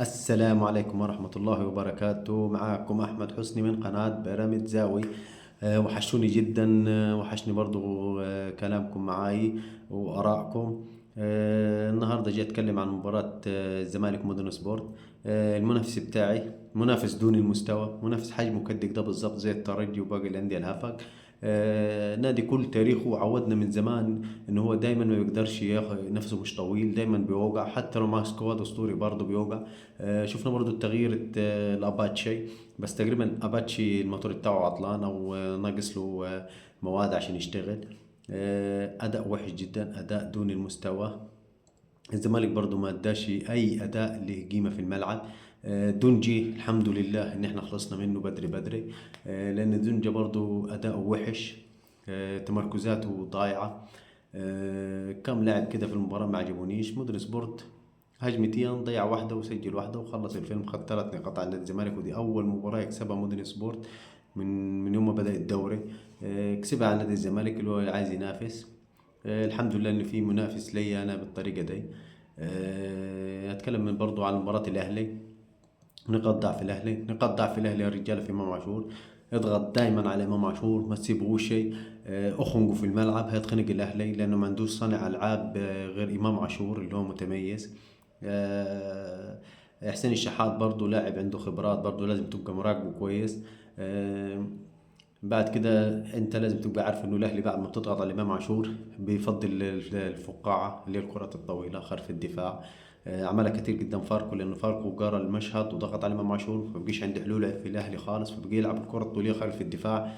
السلام عليكم ورحمة الله وبركاته. معكم أحمد حسني من قناة بيراميد زاوي. وحشوني جدا. وحشني برضو كلامكم معاي وآرائكم. النهاردة جاي أتكلم عن مباراة الزمالك مودرن سبورت. المنافس بتاعي منافس دون المستوى، منافس حجمه قد كده بالظبط زي الترجي وباقي الأندية الهفق. نادي كل تاريخه وعودنا من زمان ان هو دايما ما بيقدرش ياخد نفسه، مش طويل، دايما بيوقع حتى لو مع سكواد اسطوري برضه بيوقع. شفنا برضو التغيير الاباتشي، بس تقريبا اباتشي الموتور بتاعه عطلان او ناقص له مواد عشان يشتغل. اداء وحش جدا، اداء دون المستوى. الزمالك برضو ما اداش اي اداء له قيمه في الملعب. دونجي الحمد لله ان احنا خلصنا منه بدري بدري. لان دونجي برضو اداؤه وحش. تمركزاته ضايعه. كم لاعب كده في المباراه ما عجبونيش. مودرن سبورت هجمتين ضيع واحدة وسجل واحدة وخلص الفيلم، خد 3 نقاط على نادي الزمالك، ودي أول مباراة يكسبها مودرن سبورت من يوم ما بدأ الدوري. كسبها على نادي الزمالك اللي هو عايز ينافس. الحمد لله إن في منافس ليا أنا بالطريقة دي. أتكلم من برضو عن مباراة الأهلي. نقاط ضعف الأهلي يا رجالة في إمام عاشور. اضغط دايما على إمام عاشور، ما تسيبوش شيء. اخنقوا في الملعب، هيتخنق الأهلي لأنه ما عندوش صانع ألعاب غير إمام عاشور اللي هو متميز. آه، حسين الشحات برضو لاعب عنده خبرات، برضو لازم تبقى مراقبه كويس. آه، بعد كده انت لازم تبقى عارف انه الاهلي بعد ما بتضغط على امام عاشور بيفضل الفقاعه اللي هي الكرات الطويله خلف الدفاع. عملها كتير قدام فاركو، لانه فاركو قرا المشهد وضغط على امام عاشور، ما بقيش عنده حلول في الاهلي خالص، فبقي يلعب الكره الطوليه خلف الدفاع.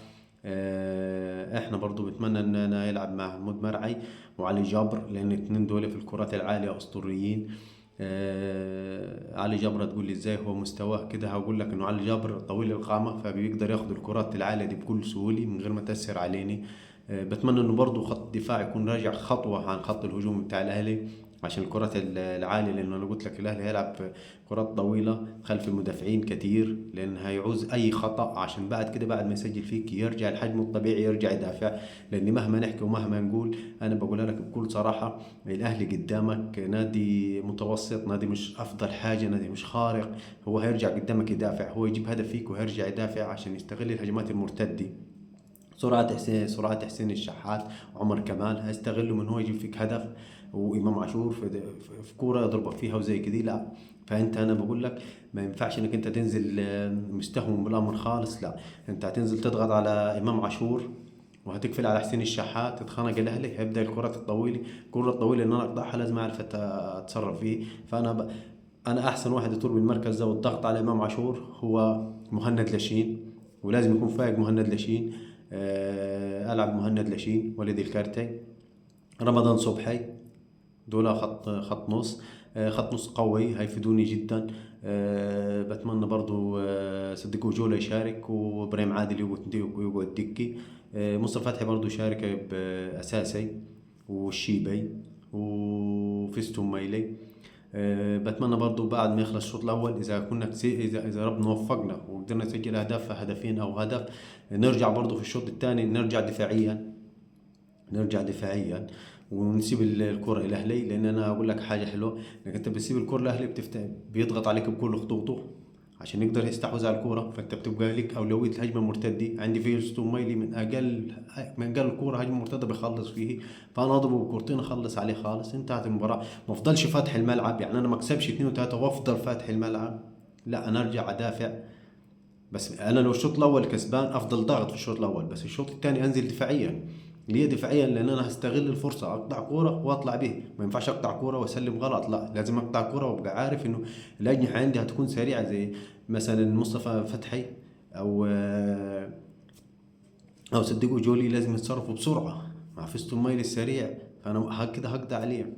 احنا برضو بتمنى اننا يلعب مع محمود مرعي وعلي جابر، لان الاثنين دول في الكرات العاليه اسطوريين. علي جابر تقول لي ازاي هو مستواه كده، هقول لك انه علي جابر طويل القامه فبيقدر ياخد الكرات العاليه دي بكل سهوله من غير ما تاثر عليني. بتمنى انه برضو خط الدفاع يكون راجع خطوه عن خط الهجوم بتاع الاهلي عشان الكرات العاليه، لانه انا قلت لك الاهلي هيلعب كرات طويله خلف المدافعين كتير، لان هيعوز اي خطا عشان بعد كده بعد ما يسجل فيك يرجع لحجمه الطبيعي، يرجع يدافع. لان مهما نحكي ومهما نقول انا بقولها لك بكل صراحه، الاهلي قدامك نادي متوسط، نادي مش افضل حاجه، نادي مش خارق. هو هيرجع قدامك يدافع، هو يجيب هدف فيك وهيرجع يدافع عشان يستغل الهجمات المرتده. سرعة حسين الشحات، عمر كمال هيستغلوا من هو يجيب فيك هدف، وامام عاشور في كوره يضربك فيها وزي كده. لا، فانت انا بقول لك ما ينفعش انك انت تنزل مستهون بالامر خالص. لا، انت هتنزل تضغط على امام عاشور وهتقفل على حسين الشحات، تتخانق الاهلي هيبدا الكرات الطويله. الكره الطويله اللي انا اقطعها لازم اعرف اتصرف فيه. انا احسن واحد يطول بالمركز ده والضغط على امام عاشور هو مهند لاشين، ولازم يكون فايق مهند لاشين. العب مهند لاشين، وليد الكارتي، رمضان صبحي، دول خط نص. خط نص قوي هيفيدوني جدا. بتمنى برضو صديق وجوله يشارك، وابراهيم عادل يقعد دكي. مصطفى فتحي برضو يشارك بأساسي، والشيبي وفيستون مايلي. بتمنى برضو بعد ما يخلص الشوط الاول اذا كنا اذا ربنا وفقنا وقدرنا نسجل اهداف، هدفين او هدف، نرجع برضو في الشوط الثاني نرجع دفاعيا ونسيب الكرة الأهلي. لأن أنا أقول لك حاجة حلوة، إنك أنت بتسيب الكرة الأهلي بيضغط عليك بكل خطوطه عشان يقدر يستحوذ على الكرة، فأنت بتبقى لك أولوية الهجمة المرتدة. عندي فيرستون مايلي من أقل الكرة هجمة مرتدة بيخلص فيه، فأنا أضربه بكورتين أخلص عليه خالص، انتهت المباراة. ما أفضلش فاتح الملعب، يعني أنا ما أكسبش 2 و3 وأفضل فاتح الملعب، لا أنا أرجع أدافع. بس انا لو الشوط الاول كسبان افضل ضاغط في الشوط الاول، بس الشوط الثاني انزل دفاعيا. ليه دفاعيا؟ لان انا هستغل الفرصه، اقطع كوره واطلع به. ما ينفعش اقطع كوره واسلم غلط، لا لازم اقطع كوره وابقى عارف انه الاجنحه عندي هتكون سريعه، زي مثلا مصطفى فتحي او او صديق جولي لازم يتصرفوا بسرعه مع فيستون مايل السريع، فانا كده هقضي عليه.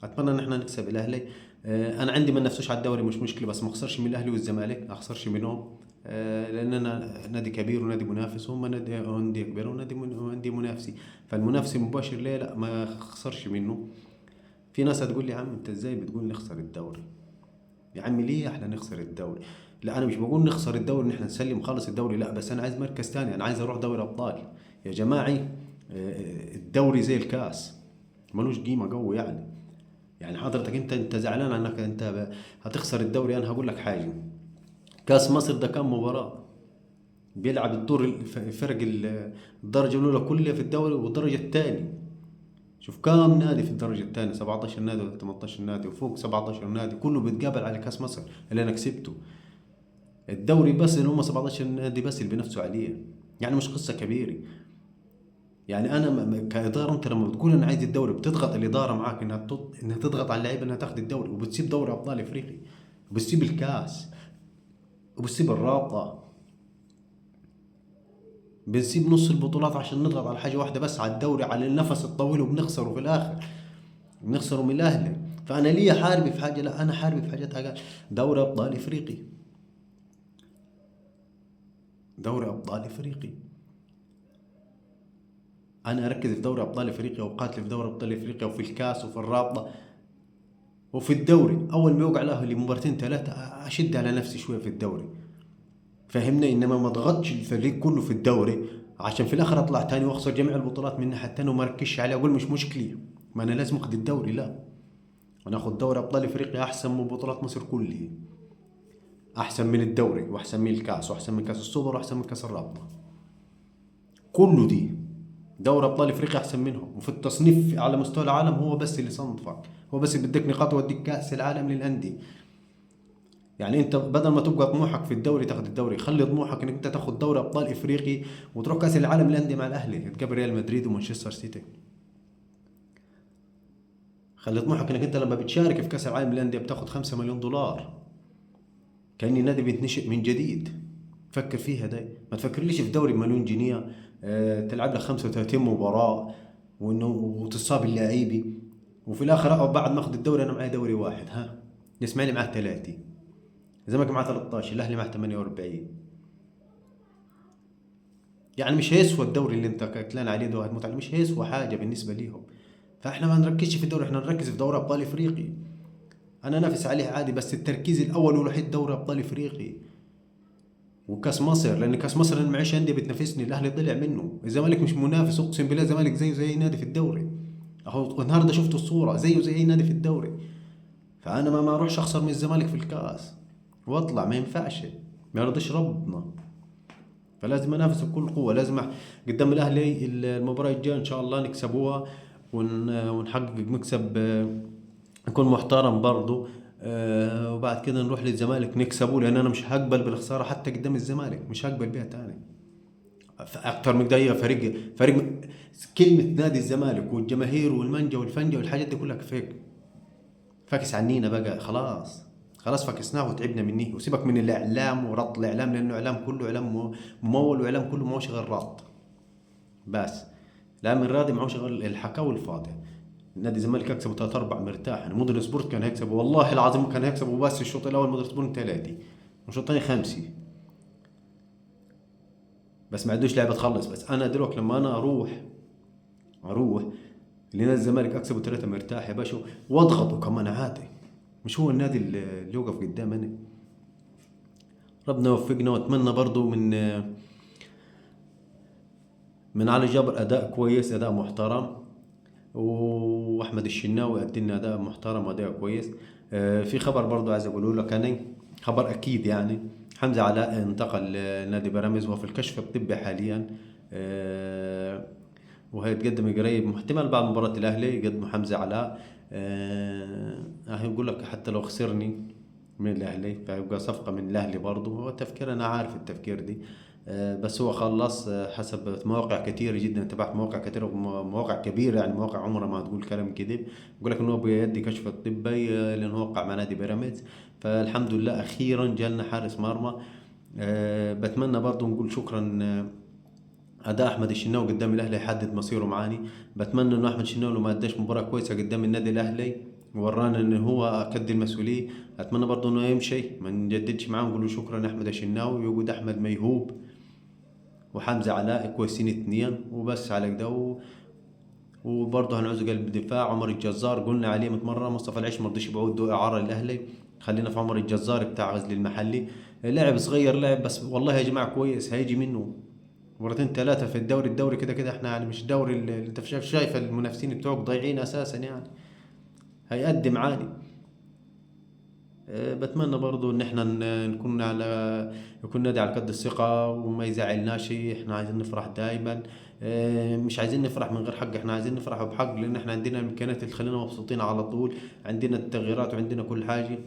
اتمنى ان احنا نكسب الاهلي. انا عندي ما نفسوش على الدوري مش مشكله، بس ما اخسرش من الاهلي والزمالك، ما اخسرش منهم. لان انا نادي كبير ونادي منافس، هم نادي كبير ونادي منافسي، فالمنافس المباشر ليه لا ما اخسرش منه. في ناس هتقول لي يا عم انت ازاي بتقول نخسر الدوري؟ يا عم ليه احنا نخسر الدوري؟ لا انا مش بقول نخسر الدوري ان احنا نسلم خالص الدوري، لا، بس انا عايز مركز تاني، انا عايز اروح دوري ابطال يا جماعي. الدوري زي الكاس، ملوش قيمة قوي يعني. يعني حضرتك انت زعلان انك هتخسر الدوري. انا هقول لك حاجه، كاس مصر ده كام مباراه؟ بيلعب الدور فرق الدرجه الاولى كلها في الدوري والدرجه الثانيه. شوف كام نادي في الدرجه الثانيه، 17 نادي ولا 18 نادي، وفوق 17 نادي كله بيتقابل على كاس مصر اللي انا كسبته. الدوري بس اللي هم 17 نادي بس اللي بينافسوا عليه، يعني مش قصه كبيره. يعني انا كاداره، انت لما بتقول انا عايز الدوري بتضغط الاداره معاك انها تضغط على اللعيبه انها تاخذ الدوري، وبتسيب دوري ابطال افريقيا، وبتسيب الكاس، وبتسيب الرابطه، بنسيب نص البطولات عشان نضغط على حاجه واحده بس، على الدوري، على النفس الطويل، وبنخسره في الاخر، بنخسره من الاهلي. فانا ليه حاربي في حاجه؟ لا، انا حاربي في حاجات حاجات. دوري ابطال افريقي، دوري ابطال افريقي، انا اركز في دوري ابطال افريقيا، وقاتل في دوري ابطال افريقيا، وفي الكاس، وفي الرابطه، وفي الدوري. اول ما يوقع الاهلي مبارتين ثلاثه اشد على نفسي شويه في الدوري، فهمنا، انما ما ضغطش الفريق كله في الدوري عشان في الاخر اطلع تاني واخسر جميع البطولات من الناحيه الثانيه وما ركزش عليه، اقول مش مشكله، ما انا لازم اخذ الدوري. لا، انا اخذ دوري ابطال افريقيا احسن من بطولات مصر كلها، احسن من الدوري، واحسن من الكاس، واحسن من كاس السوبر، واحسن من كاس الرابطه، كله دي. دوري ابطال افريقيا احسن منهم، وفي التصنيف على مستوى العالم هو بس اللي صنفك، هو بس اللي بدك نقاط ويوديك كاس العالم للانديه. يعني انت بدل ما تبقى طموحك في الدوري تاخد الدوري، خلي طموحك انك انت تاخد دوري ابطال افريقي وتروح كاس العالم للانديه مع الاهلي، تقابل ريال مدريد ومانشستر سيتي. خلي طموحك انك انت لما بتشارك في كاس العالم للانديه بتاخد 5 مليون دولار، كأني نادي بيتنشئ من جديد. فكر فيها ده، ما تفكرليش في دوري بمليون جنيه، تلعب لك 35 مباراة وانه وتصاب اللعيبي، وفي الاخر بعد ما اخذ الدوري انا معي دوري واحد. ها، الاسماعيلي معاه 3، الزمالك معاه 13، الاهلي معاه 48. يعني مش هيسوى الدوري اللي انت كتلان عليه ده هتموت عليه، مش هيسوى حاجه بالنسبه ليهم. فاحنا ما نركزش في الدوري، احنا نركز في دوري ابطال افريقي. انا نافس عليه عادي، بس التركيز الاول والوحيد دوري ابطال افريقي وكاس مصر، لان كاس مصر انا معيش انديه بتنافسني، الاهلي طلع منه، الزمالك مش منافس، اقسم بالله الزمالك زيه زي اي نادي في الدوري، اهو النهارده شفت الصوره زيه زي اي نادي في الدوري. فانا ما اروحش اخسر من الزمالك في الكاس واطلع، ما ينفعش، ما يرضيش ربنا. فلازم انافس بكل قوه، لازم قدام الاهلي المباراه الجايه ان شاء الله نكسبوها، ونحقق مكسب يكون محترم برضه. وبعد كده نروح للزمالك نكسبه، لان انا مش هقبل بالخساره حتى قدام الزمالك، مش هقبل بيها تاني. اكتر من كده هي فريق كلمه نادي الزمالك والجماهير والمنجا والفنجا والحاجات دي كلها فاكس عنينا بقى، خلاص، خلاص فكسناه وتعبنا منه. وسيبك من الاعلام وربط الاعلام، لانه اعلام كله اعلام ممول، واعلام كله ما هوش غير ربط بس. لا، من راضي معوش غير الحكاوي الفاضي. نادي الزمالك يكسبوا 3-4 مرتاح، يعني مودرن سبورت كان هيكسبوا، والله العظيم كان هيكسبوا، بس الشوط الاول مودرن سبورت 3 والشوط الثاني 5، بس ما عندوش لعبه تخلص. بس انا دلوقتي لما انا اروح لنادي الزمالك اكسبوا 3 مرتاح يا باشا، واضغطوا كمان عادي، مش هو النادي اللي يوقف قدامنا. ربنا يوفقنا. واتمنى برضو من علي جابر اداء كويس، اداء محترم، واحمد الشناوي قدم لنا اداء محترم واداء كويس. في خبر برضو عايز اقوله لك، انا خبر اكيد يعني، حمزه علاء انتقل لنادي بيراميدز وهو في الكشف الطبي حاليا. وهيتقدم قريب، محتمل بعد مباراة الأهلي يقدموا حمزة علاء. هيقول لك حتى لو خسرني من الأهلي فيبقى صفقة من الأهلي برضه، هو التفكير، أنا عارف التفكير دي. بس هو خلص، حسب مواقع كتيرة جدا، تبعت مواقع كتيرة ومواقع كبيرة، يعني مواقع عمرها ما تقول كلام كده، يقول لك إنه بيدي كشف الطبي لأنه وقع مع نادي بيراميدز. فالحمد لله أخيرا جالنا حارس مرمى. بتمنى برضه نقول شكرا. اداء احمد الشناوي قدام الاهلي يحدد مصيره معاني. بتمنى انه احمد الشناوي لو ما اداش مباراه كويسه قدام النادي الاهلي ورانا ان هو قد المسؤوليه، اتمنى برضه انه يمشي، ما نجددش معاه ونقول له شكرا يا احمد الشناوي، ويوجد احمد ميهوب وحمزه علاء كويسين اثنين وبس على كده. وبرضه هنعوز قلب دفاع، عمر الجزار قلنا عليه متمرة، مصطفى العيش ما رضيش يبعوده اعاره للاهلي، خلينا في عمر الجزار بتاع غزل المحلي. لاعب صغير لاعب، بس والله يا جماعه كويس، هيجي منه مرتين ثلاثة في الدوري كده كده احنا يعني مش دوري اللي انت شايف المنافسين بتوعك ضايعين اساسا يعني. هيقدم عالي. بتمنى برضو ان احنا نكون يكون نادي على قد الثقة وما يزعلناش. احنا عايزين نفرح دايما، مش عايزين نفرح من غير حق، احنا عايزين نفرح بحق، لان احنا عندنا الامكانيات اللي تخلينا مبسوطين على طول، عندنا التغييرات وعندنا كل حاجة.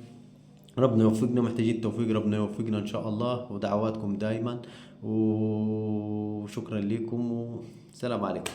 ربنا يوفقنا، محتاجين توفيق، ربنا يوفقنا ان شاء الله، ودعواتكم دايما، وشكرا لكم، والسلام عليكم.